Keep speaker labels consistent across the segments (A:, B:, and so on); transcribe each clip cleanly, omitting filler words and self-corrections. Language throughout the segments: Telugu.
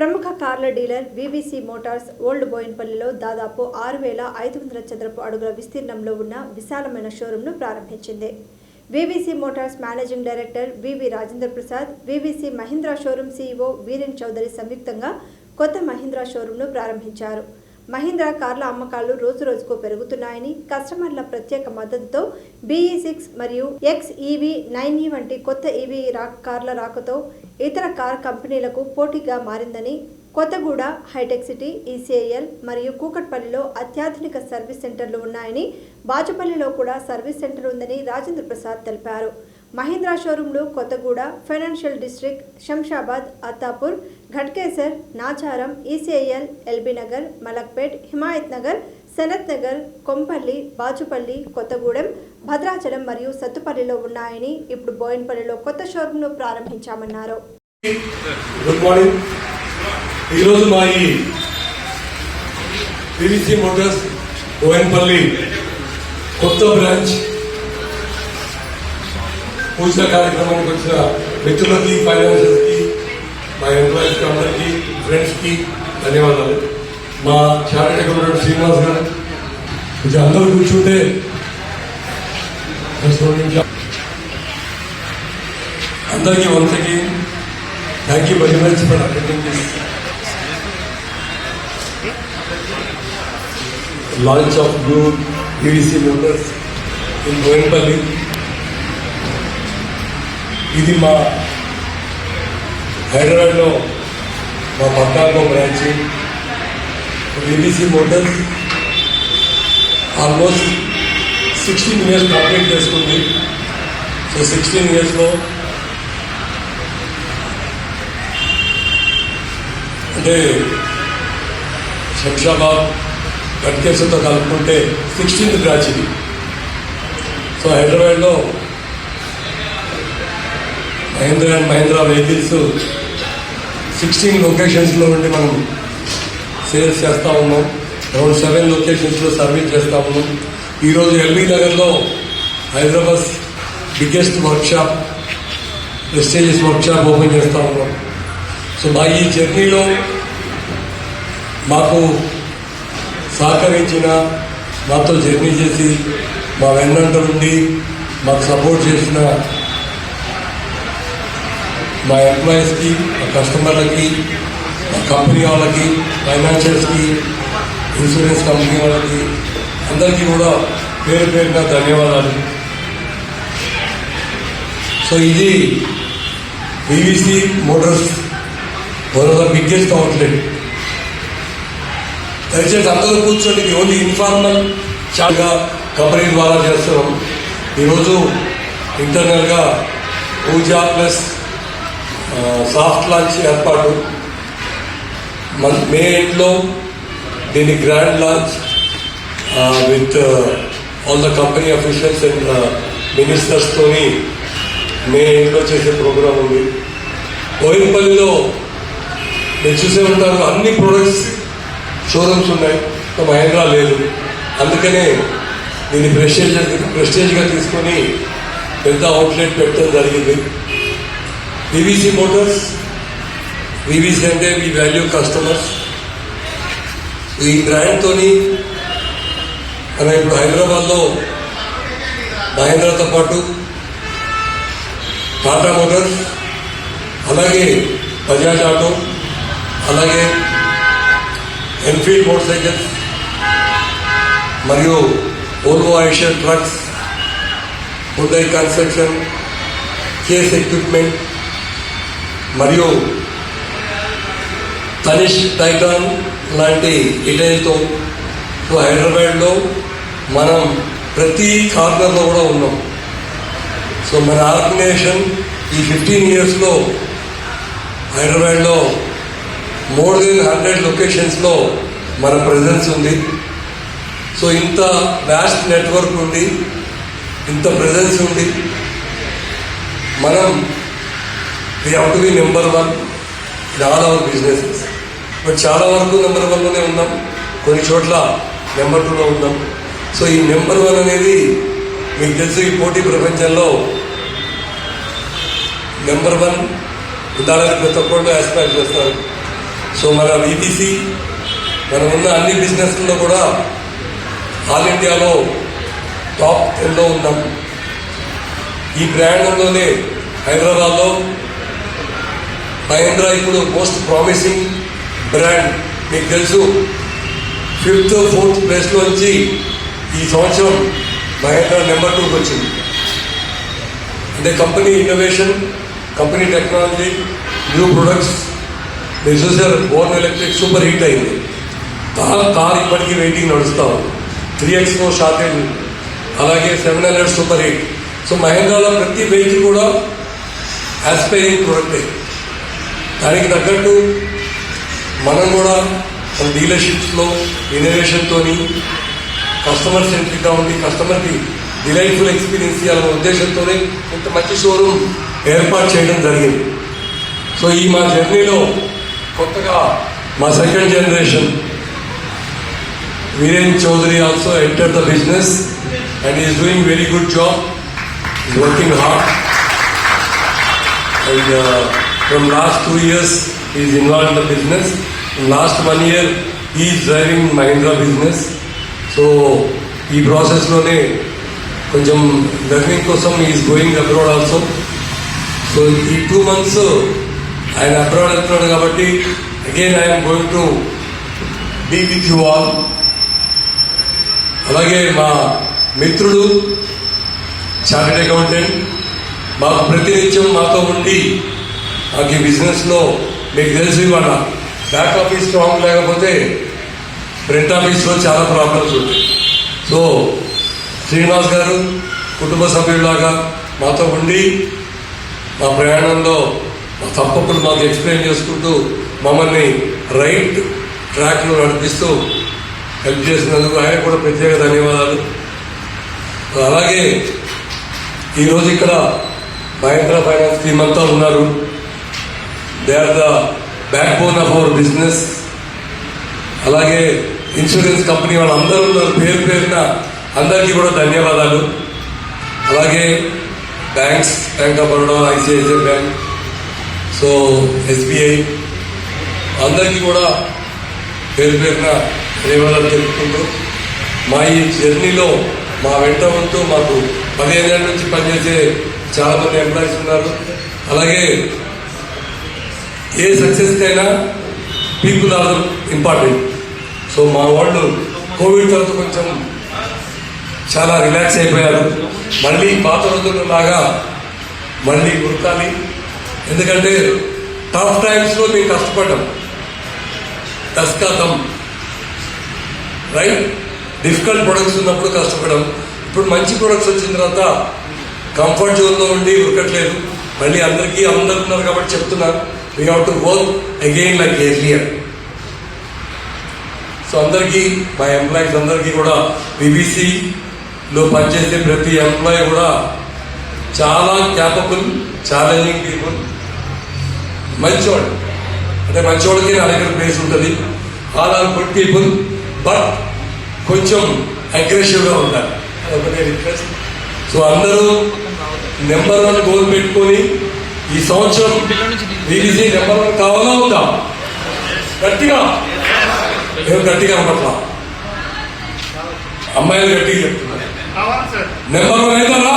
A: ప్రముఖ కార్ల డీలర్ వీవీసీ మోటార్స్ ఓల్డ్ బోయిన్పల్లిలో దాదాపు 6,500 చదరపు అడుగుల విస్తీర్ణంలో ఉన్న విశాలమైన షోరూంను ప్రారంభించింది. వీవీసీ మోటార్స్ మేనేజింగ్ డైరెక్టర్ వివి రాజేంద్ర ప్రసాద్, వీవీసీ మహీంద్రా షోరూం సీఈఓ వీరేన్ చౌదరి సంయుక్తంగా కొత్త మహీంద్రా షోరూంను ప్రారంభించారు. మహీంద్రా కార్ల అమ్మకాలు రోజురోజుకు పెరుగుతున్నాయని, కస్టమర్ల ప్రత్యేక మద్దతుతో BE6 మరియు XEV9e వంటి కొత్త ఈవీ కార్ల రాకతో ఇతర కార్ కంపెనీలకు పోటీగా మారిందని, కొత్తగూడ, హైటెక్ సిటీ, ECIL మరియు కూకట్పల్లిలో అత్యాధునిక సర్వీస్ సెంటర్లు ఉన్నాయని, బాచుపల్లిలో కూడా సర్వీస్ సెంటర్ ఉందని రాజేంద్ర ప్రసాద్ తెలిపారు. మహీంద్రా షోరూంలు Kothaguda, financial district, Shamshabad, Attapur, Ghatkesar, Nacharam, ECIL, LB Nagar, Malakpet, Himayat Nagar, Sanath Nagar, Kompally, Bachupally, Kothagudem, Bhadrachalam మరియు సత్తుపల్లిలో ఉన్నాయని, ఇప్పుడు బోయిన్పల్లిలో కొత్త షోరూంను ప్రారంభించామన్నారు.
B: Good morning. ఈరోజు మా ఈ వీవీసీ మోటార్స్ బోయిన్పల్లి కొత్త బ్రాంచ్ పూజ కార్యక్రమానికి వచ్చిన మిత్రులకి, ఫైనాన్షియల్స్కి, మా ఎంప్లాయీస్కి, అందరికీ, ఫ్రెండ్స్కి ధన్యవాదాలు. మా చారిటీ అకౌంటెంట్ శ్రీనివాస్ గారు కొంచెం అందరూ కూర్చుంటే అందరికీ once again thank you very much for attending this launch of new VVC motors in Boinpally. ఇది మా హైదరాబాద్లో మా పట్టాలో branch. VVC motors almost 16 years complete చేసుకుంది. సో 16 yearsలో అంటే శంషాబాద్, ఘట్కేసర్తో కలుపుకుంటే 16th బ్రాంచ్ ఇది. సో హైదరాబాద్లో మహీంద్రా అండ్ మహీంద్రా వెహికల్స్ 16 లొకేషన్స్లో నుండి మనం సేల్స్ చేస్తూ ఉన్నాం. అరౌండ్ 7 లొకేషన్స్లో సర్వీస్ చేస్తూ ఉన్నాం. ఈరోజు ఎల్బీ నగర్లో Hyderabad biggest workshop, prestigious workshop open చేస్తూ ఉన్నాం. సో మా ఈ జర్నీలో మాకు సహకరించిన, మాతో జర్నీ చేసి మా వెన్నంట నుండి మాకు సపోర్ట్ చేసిన మా ఎంప్లాయీస్కి, మా కస్టమర్లకి, మా కంపెనీ వాళ్ళకి, ఫైనాన్షియల్స్కి, ఇన్సూరెన్స్ కంపెనీ వాళ్ళకి అందరికీ కూడా పేరు పేరుగా ధన్యవాదాలు. సో ఇది VVC motors one of the biggest outlet. దయచేసి అందరూ కూర్చొని ఓన్లీ ఇన్ఫార్మల్ చాలా కంపెనీ ద్వారా చేస్తున్నాం. ఈరోజు ఇంటర్నల్గా పూజ ప్లస్ సాఫ్ట్ లాంచ్ ఏర్పాటు. మే ఎండ్లో దీని grand launch with all the company officials and మినిస్టర్స్తోని మే ఎండ్లో చేసే ప్రోగ్రాం ఉంది. బోయిన్పల్లిలో మీరు చూసే ఉంటారు, అన్ని ప్రొడక్ట్స్ షోరూమ్స్ ఉన్నాయి. మహీంద్రా లేదు. అందుకనే దీన్ని ప్రెస్టేజ్గా తీసుకొని పెద్ద అవుట్లెట్ పెట్టడం జరిగింది. వీవీసీ మోటార్స్, వీవీసీ అంటే వీ వాల్యూ కస్టమర్స్. ఈ బ్రాండ్తోని మనం ఇప్పుడు హైదరాబాద్లో మహీంద్రాతో పాటు టాటా మోటార్స్, అలాగే బజాజ్ ఆటో, అలాగే ఎన్ఫీల్డ్ మోటార్ సైకిల్స్ మరియు Volvo Eicher trucks, Hyundai construction, case equipment మరియు తనిష్ టైటాన్ లాంటి ఇటైల్తో హైదరాబాద్లో మనం ప్రతి కార్నర్లో కూడా ఉన్నాం. సో మన ఆర్గనైజేషన్ ఈ 15 yearsలో హైదరాబాద్లో మోర్ దెన్ 100 లొకేషన్స్లో మన ప్రెజెన్స్ ఉంది. సో ఇంత వ్యాస్ట్ నెట్వర్క్ ఉంది, ఇంత ప్రెజెన్స్ ఉంది. మనం we have to be number 1 in all our businesses. But చాలా వరకు నెంబర్ 1లోనే ఉన్నాం, కొన్ని చోట్ల నెంబర్ 2లో ఉన్నాం. సో ఈ నెంబర్ 1 అనేది మీకు తెలుసు, ఈ పోటీ ప్రపంచంలో నెంబర్ 1 ఉండాలని ప్రతి ఒక్కళ్ళు ఆస్పైర్ చేస్తారు. సో మన విబిసి మనం ఉన్న అన్ని బిజినెస్లలో కూడా ఆల్ ఇండియాలో టాప్ 10లో ఉన్నాం. ఈ బ్రాండ్లోనే హైదరాబాద్లో మహేంద్ర ఇప్పుడు మోస్ట్ ప్రామిసింగ్ బ్రాండ్. మీకు తెలుసు 5th, 4th ప్లేస్లోంచి ఈ సంవత్సరం మహేంద్ర నెంబర్ 2కి వచ్చింది. అంటే company innovation, company technology, new products. మీరు చూసారు బోర్న్ ఎలక్ట్రిక్ సూపర్ హిట్ అయింది. కార్ ఇప్పటికీ వెయిటింగ్ నడుస్తూ ఉంది. 3X షార్టేజ్, అలాగే 700 సూపర్ హిట్. సో మహేంద్రలో ప్రతి వెహికల్ కూడా ఆస్పైరింగ్ ప్రొడక్టే. దానికి తగ్గట్టు మనం కూడా మన డీలర్షిప్స్లో ఇన్నోవేషన్తో కస్టమర్ సెంట్రిక్గా ఉండి కస్టమర్కి డిలైట్ఫుల్ ఎక్స్పీరియన్స్ ఇవ్వాలనే ఉద్దేశంతోనే ఇంత మంచి షోరూమ్ ఏర్పాటు చేయడం జరిగింది. సో ఈ మా జర్నీలో కొత్తగా మా second generation Viren Chaudhary also enter the business and is doing very good job, is working hard. And from last 2 years he is involved in the business. In last 1 year he is driving Mahindra business. So ఈ ప్రాసెస్లోనే కొంచెం లెర్నింగ్ కోసం he is going abroad also. So ఈ 2 months ఆయన అబ్రాడ్ వెళ్తున్నాడు కాబట్టి again I am going to be with you all. అలాగే మా మిత్రుడు చార్టెడ్ అకౌంటెంట్ మాకు ప్రతినిత్యం మాతో ఉండి మాకు ఈ బిజినెస్లో మీకు తెలిసి ఇవాళ బ్యాక్ ఆఫీస్ స్ట్రాంగ్ లేకపోతే ఫ్రంట్ ఆఫీస్లో చాలా ప్రాబ్లమ్స్ ఉంటాయి. సో శ్రీనివాస్ గారు కుటుంబ సభ్యులాగా మాతో ఉండి మా ప్రయాణంలో మా తప్పకుండా మాకు ఎక్స్ప్లెయిన్ చేసుకుంటూ మమ్మల్ని రైట్ ట్రాక్లో నడిపిస్తూ హెల్ప్ చేసినందుకు ఆయన కూడా ప్రత్యేక ధన్యవాదాలు. అలాగే ఈరోజు ఇక్కడ మహేంద్ర ఫైనాన్స్ టీమ్ అంతా ఉన్నారు. They are the backbone of our business. అలాగే ఇన్సూరెన్స్ కంపెనీ వాళ్ళందరూ ఉన్నారు, పేరు పేరున అందరికీ కూడా ధన్యవాదాలు. అలాగే banks, bank of Baroda, ICICI bank, so SBI అందరికీ కూడా పేరు పేరున ధన్యవాదాలు తెలుపుకుంటూ మా ఈ జర్నీలో మా వెంట ఉంటూ మాకు 15 ఏళ్ళ నుంచి పనిచేసే చాలామంది ఎంప్లాయీస్ ఉన్నారు. అలాగే ఏ సక్సెస్కైనా పీపుల్ ఆర్ ఇంపార్టెంట్. సో మా వాళ్ళు కోవిడ్ తర్వాత కొంచెం చాలా రిలాక్స్ అయిపోయారు. మళ్ళీ పాత రోజుల్లో లాగా మళ్ళీ గుర్తాలి. ఎందుకంటే టఫ్ టైమ్స్లో మేము కష్టపడ్డాం, కష్టం రైట్. డిఫికల్ట్ ప్రొడక్ట్స్ ఉన్నప్పుడు కష్టపడడం. ఇప్పుడు మంచి ప్రొడక్ట్స్ వచ్చిన తర్వాత కంఫర్ట్ జోన్లో ఉండి ఉరకట్లేదు. మళ్ళీ అందరికీ అందరు ఉన్నారు కాబట్టి చెప్తున్నారు, we have to work again like earlier. So అందరికీ మా ఎంప్లాయీస్ అందరికీ కూడా బీబీసీలో పనిచేసే ప్రతి ఎంప్లాయీ కూడా చాలా క్యాపబుల్, ఛాలెంజింగ్ పీపుల్, మంచివాడు. అంటే మంచివాడికి నా దగ్గర ప్లేస్ ఉంటుంది. All are good people, but కొంచెం అగ్రెసివ్గా ఉంటారు, అదొకటే రిక్వెస్ట్. సో అందరూ నెంబర్ 1 గోల్ పెట్టుకొని ఈ సంవత్సరం బీబీసీ నెంబర్ 1 కావాలా ఉందా? గట్టిగా మేము గట్టిగా ఉండట్లా, అమ్మాయిలు గట్టిగా చెప్తున్నారు నెంబర్ 1 అవుతారా?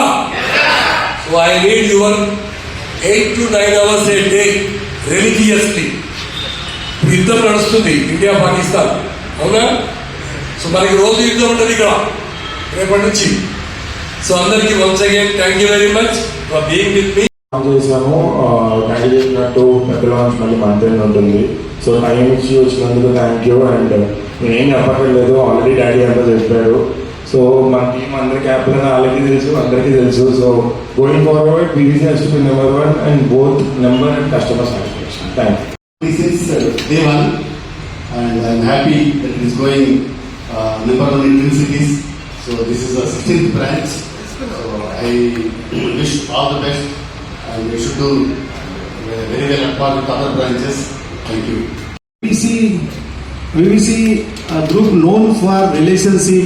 B: So I need your 8 to 9 hours A day religiously. యుద్ధం నడుస్తుంది ఇండియా పాకిస్తాన్, అవునా? సో మనకి రోజు యుద్ధం ఉంటుంది ఇక్కడ రేపటి నుంచి. సో అందరికీ once again thank you very much for being with me.
C: చేసాము డాడీ చెప్పినట్టు పెద్ద లాంచ్ మళ్ళీ మంత్ ఉంటుంది. సో టైం ఇచ్చి వచ్చినందుకు థ్యాంక్ యూ. అండ్ నేనేం చెప్పక్కర్లేదు, ఆల్రెడీ డాడీ అంతా చెప్పాడు. సో మన టీం అందరి క్యాప్టెన్ వాళ్ళకి తెలుసు, అందరికీ తెలుసు. So going forward BBC has to be number 1 and both number and customer satisfaction. Thank you.
D: This is day 1 and I am happy that it is going number 1 in Twin Cities. So this is the 16th branch. So I wish all the best and we should do very well apart with other branches. Thank you.
E: VVC group known for relationship,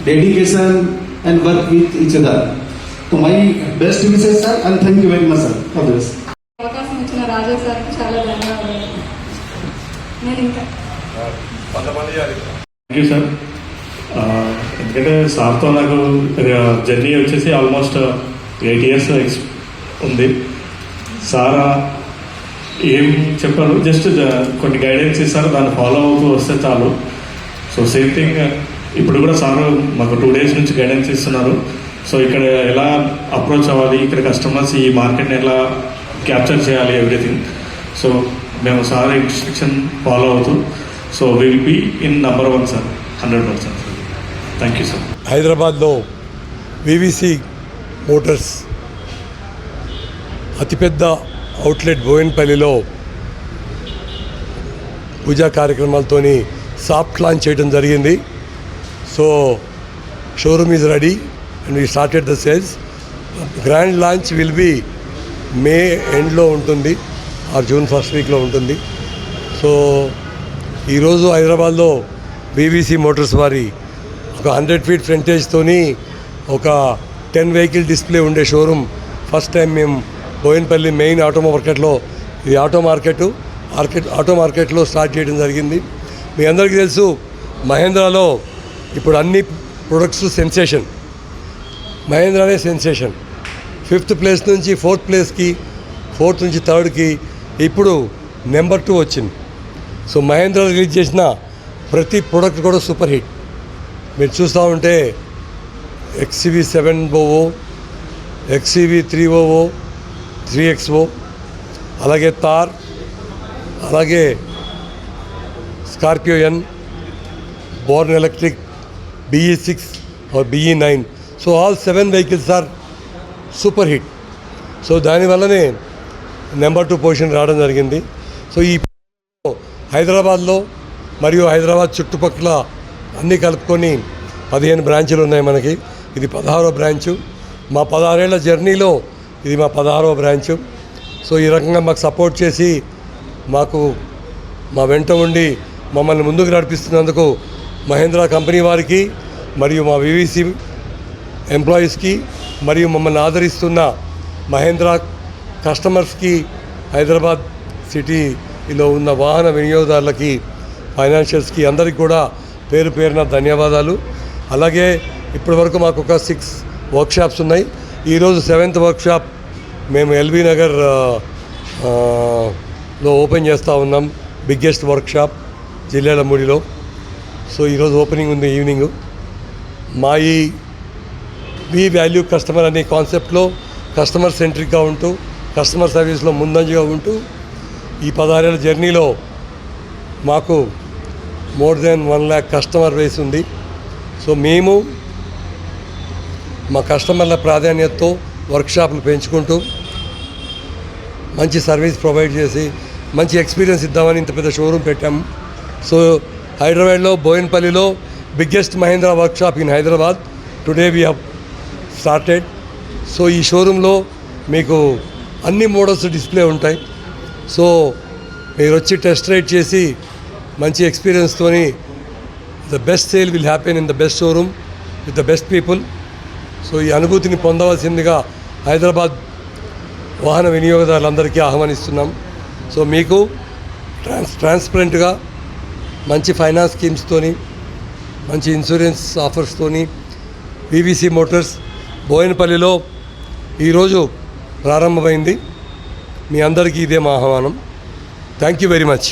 E: dedication and work with each other. So my best wishes sir and thank you very much sir for this.
F: అవకాశం ఇచ్చిన రాజా సార్కి చాలా ధన్యవాదాలు. నేను ఇంకా
C: థ్యాంక్ యూ సార్. ఎందుకంటే సార్తో నాకు జర్నీ వచ్చేసి ఆల్మోస్ట్ 8 years ఉంది. సార్ ఏం చెప్పారు, జస్ట్ కొన్ని గైడెన్స్ ఇస్తారు, దాన్ని ఫాలో అవుతూ వస్తే చాలు. సో సేమ్ థింగ్ ఇప్పుడు కూడా సార్ మాకు 2 days నుంచి గైడెన్స్ ఇస్తున్నారు. సో ఇక్కడ ఎలా అప్రోచ్ అవ్వాలి, ఇక్కడ కస్టమర్స్ ఈ మార్కెట్ని ఎలా క్యాప్చర్ చేయాలి, ఎవ్రీథింగ్. సో మేము సార్ ఇన్స్ట్రక్షన్ ఫాలో అవుతూ so will be in number 1 sir, 100%. Thank you sir.
B: హైదరాబాద్లో వివిసి మోటార్స్ అతిపెద్ద అవుట్లెట్ బోయిన్పల్లిలో పూజా కార్యక్రమాలతోని సాఫ్ట్ లాంచ్ చేయడం జరిగింది. So showroom is ready and we started the sales. Grand launch will be May ఎండ్లో ఉంటుంది ఆర్ జూన్ ఫస్ట్ వీక్లో ఉంటుంది. సో ఈరోజు హైదరాబాద్లో వివిసి మోటార్స్ వారి ఒక 100 feet ఫ్రంటేజ్తోని ఒక 10 vehicle డిస్ప్లే ఉండే షోరూమ్ ఫస్ట్ టైం మేము బోయిన్పల్లి మెయిన్ ఆటో మార్కెట్లో, ఇది ఆటో మార్కెట్లో స్టార్ట్ చేయడం జరిగింది. మీ అందరికీ తెలుసు మహేంద్రాలో ఇప్పుడు అన్ని ప్రొడక్ట్స్ సెన్సేషన్, మహేంద్రానే సెన్సేషన్. 5th place నుంచి 4th placeకి, 4th నుంచి 3rdకి ఇప్పుడు నెంబర్ 2 వచ్చింది. సో మహేంద్ర రిలీజ్ చేసిన ప్రతి ప్రోడక్ట్ కూడా సూపర్ హిట్. మీరు చూస్తూ ఉంటే XCV700, XCV300, 3XO, అలాగే థార్, అలాగే Scorpio N, born electric, BE6 are BE9. So all 7 vehicles are super hit. So దానివల్లనే నెంబర్ 2 పొజిషన్ రావడం జరిగింది. సో ఈ హైదరాబాద్లో మరియు హైదరాబాద్ చుట్టుపక్కల అన్నీ కలుపుకొని 15 బ్రాంచులు ఉన్నాయి మనకి. ఇది 16వ బ్రాంచు. మా 16 ఏళ్ల జర్నీలో ఇది మా 16వ బ్రాంచు. సో ఈ రకంగా మాకు సపోర్ట్ చేసి మాకు మా వెంట ఉండి మమ్మల్ని ముందుకు నడిపిస్తున్నందుకు మహేంద్ర కంపెనీ వారికి మరియు మా వివిసి ఎంప్లాయీస్కి మరియు మమ్మల్ని ఆదరిస్తున్న మహేంద్ర కస్టమర్స్కి, హైదరాబాద్ సిటీలో ఉన్న వాహన వినియోగదారులకి, ఫైనాన్షియల్స్కి అందరికీ కూడా పేరు పేరున ధన్యవాదాలు. అలాగే ఇప్పటి వరకు మాకు ఒక 6 వర్క్షాప్స్ ఉన్నాయి. ఈరోజు 7th వర్క్షాప్ మేము ఎల్బీ నగర్ లో ఓపెన్ చేస్తూ ఉన్నాం, బిగ్గెస్ట్ వర్క్షాప్ జిల్లాలమూడిలో. సో ఈరోజు ఓపెనింగ్ ఉంది ఈవినింగ్. మా ఈ వి వాల్యూ కస్టమర్ అనే కాన్సెప్ట్లో కస్టమర్ సెంట్రిక్గా ఉంటూ, కస్టమర్ సర్వీస్లో ముందంజగా ఉంటూ ఈ 16 ఏళ్ళ జర్నీలో మాకు more than 1 lakh customer base ఉంది. సో మేము మా కస్టమర్ల ప్రాధాన్యతతో వర్క్షాప్లు పెంచుకుంటూ మంచి సర్వీస్ ప్రొవైడ్ చేసి మంచి ఎక్స్పీరియన్స్ ఇద్దామని ఇంత పెద్ద షోరూమ్ పెట్టాము. సో హైదరాబాద్లో బోయిన్పల్లిలో biggest Mahindra workshop in Hyderabad today we have started. So ఈ షోరూంలో మీకు అన్ని మోడల్స్ డిస్ప్లే ఉంటాయి. సో మీరు వచ్చి టెస్ట్ రైడ్ చేసి మంచి ఎక్స్పీరియన్స్తోని the best sale will happen in the best showroom with the best people. So ఈ అనుభూతిని పొందవలసిందిగా హైదరాబాద్ వాహన వినియోగదారులందరికీ ఆహ్వానిస్తున్నాం. సో మీకు ట్రాన్స్పరెంట్గా మంచి ఫైనాన్స్ స్కీమ్స్తోని, మంచి ఇన్సూరెన్స్ ఆఫర్స్తోని వివిసి మోటార్స్ బోయినపల్లిలో ఈరోజు ప్రారంభమైంది. మీ అందరికీ ఇదే మా ఆహ్వానం. Thank you very much.